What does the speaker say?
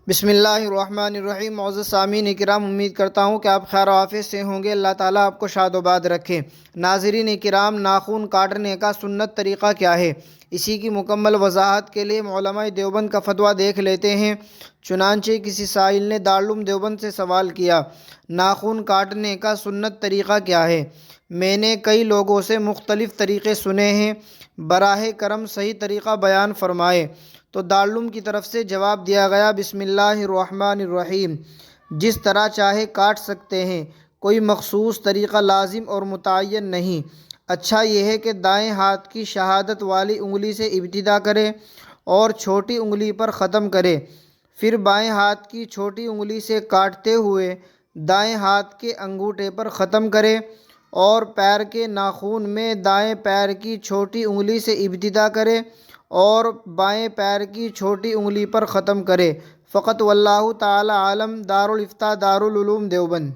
بسم اللہ الرحمن الرحیم۔ معزز سامعین کرام، امید کرتا ہوں کہ آپ خیر و عافیت سے ہوں گے۔ اللہ تعالیٰ آپ کو شاد و باد رکھے۔ ناظرین کرام، ناخن کاٹنے کا سنت طریقہ کیا ہے، اسی کی مکمل وضاحت کے لیے علماء دیوبند کا فتویٰ دیکھ لیتے ہیں۔ چنانچہ کسی سائل نے دارالعلوم دیوبند سے سوال کیا، ناخن کاٹنے کا سنت طریقہ کیا ہے؟ میں نے کئی لوگوں سے مختلف طریقے سنے ہیں، براہ کرم صحیح طریقہ بیان فرمائیں۔ تو دارالعلوم کی طرف سے جواب دیا گیا، بسم اللہ الرحمن الرحیم، جس طرح چاہے کاٹ سکتے ہیں، کوئی مخصوص طریقہ لازم اور متعین نہیں۔ اچھا یہ ہے کہ دائیں ہاتھ کی شہادت والی انگلی سے ابتدا کرے اور چھوٹی انگلی پر ختم کرے، پھر بائیں ہاتھ کی چھوٹی انگلی سے کاٹتے ہوئے دائیں ہاتھ کے انگوٹھے پر ختم کرے، اور پیر کے ناخن میں دائیں پیر کی چھوٹی انگلی سے ابتدا کرے اور بائیں پیر کی چھوٹی انگلی پر ختم کرے۔ فقط واللہ تعالی عالم۔ دارالافتاء، دارالعلوم دیوبند۔